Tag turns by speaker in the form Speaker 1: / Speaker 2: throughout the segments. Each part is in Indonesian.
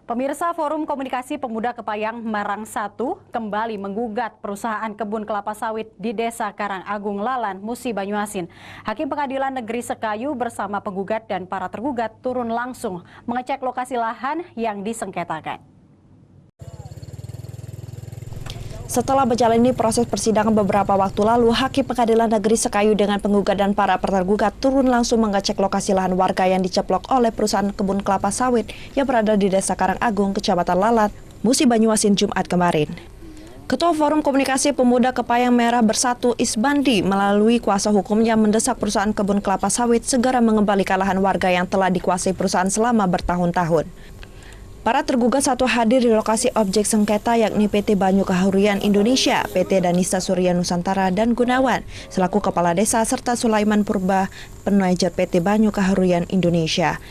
Speaker 1: Pemirsa, Forum Komunikasi Pemuda Kepayang Marang 1 kembali menggugat perusahaan kebun kelapa sawit di Desa Karangagung Lalan, Musi Banyuasin. Hakim Pengadilan Negeri Sekayu bersama penggugat dan para tergugat turun langsung mengecek lokasi lahan yang disengketakan.
Speaker 2: Setelah menjalani proses persidangan beberapa waktu lalu, Hakim Pengadilan Negeri Sekayu dengan penggugat dan para tergugat turun langsung mengecek lokasi lahan warga yang diceplok oleh perusahaan kebun kelapa sawit yang berada di Desa Karangagung, Kecamatan Lalat, Musi Banyuasin, Jumat kemarin. Ketua Forum Komunikasi Pemuda Kepayang Merah Bersatu Isbandi melalui kuasa hukumnya mendesak perusahaan kebun kelapa sawit segera mengembalikan lahan warga yang telah dikuasai perusahaan selama bertahun-tahun. Para tergugat satu hadir di lokasi objek sengketa yakni PT Banyu Kahurian Indonesia, PT Danista Surya Nusantara dan Gunawan, selaku Kepala Desa serta Sulaiman Purba, Manajer PT Banyu Kahurian Indonesia.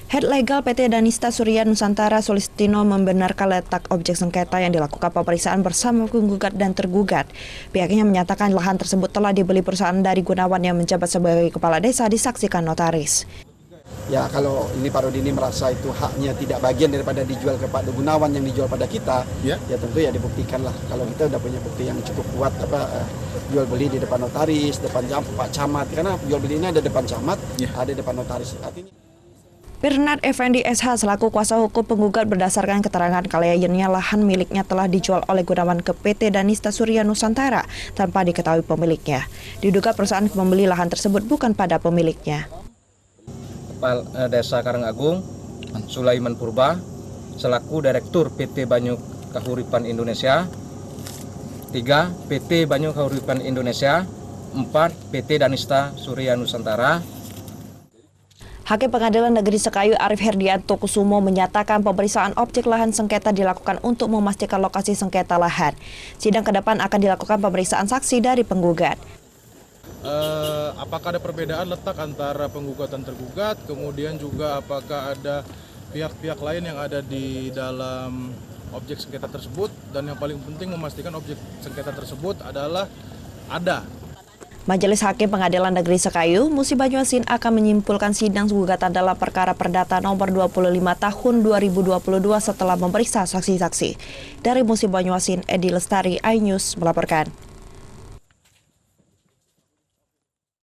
Speaker 2: Head Legal PT Danista Surya Nusantara Sulistino membenarkan letak objek sengketa yang dilakukan pemeriksaan bersama penggugat dan tergugat. Pihaknya menyatakan lahan tersebut telah dibeli perusahaan dari Gunawan yang menjabat sebagai Kepala Desa disaksikan notaris.
Speaker 3: Ya, kalau ini Pak Rudi ini merasa itu haknya tidak bagian daripada dijual ke Pak Gunawan yang dijual pada kita, ya tentu ya dibuktikan lah. Kalau kita udah punya bukti yang cukup kuat, jual beli di depan notaris, depan Pak Camat, karena jual beli ini ada depan Camat, ada depan notaris. Artinya
Speaker 2: Bernard Effendi SH selaku kuasa hukum penggugat berdasarkan keterangan kliennya lahan miliknya telah dijual oleh Gunawan ke PT Danista Surya Nusantara tanpa diketahui pemiliknya. Diduga perusahaan membeli lahan tersebut bukan pada pemiliknya.
Speaker 4: Kepala Desa Karangagung, Sulaiman Purba, selaku Direktur PT Banyu Kahuripan Indonesia. 3. PT Banyu Kahuripan Indonesia. 4. PT Danista Surya Nusantara.
Speaker 2: Hakim Pengadilan Negeri Sekayu Arif Herdianto Kusumo menyatakan pemeriksaan objek lahan sengketa dilakukan untuk memastikan lokasi sengketa lahan. Sidang ke depan akan dilakukan pemeriksaan saksi dari penggugat.
Speaker 5: Apakah ada perbedaan letak antara penggugat dan tergugat, kemudian juga apakah ada pihak-pihak lain yang ada di dalam objek sengketa tersebut, dan yang paling penting memastikan objek sengketa tersebut adalah ada.
Speaker 2: Majelis Hakim Pengadilan Negeri Sekayu, Musi Banyuasin akan menyimpulkan sidang gugatan dalam perkara perdata nomor 25 tahun 2022 setelah memeriksa saksi-saksi. Dari Musi Banyuasin, Edi Lestari, iNews melaporkan.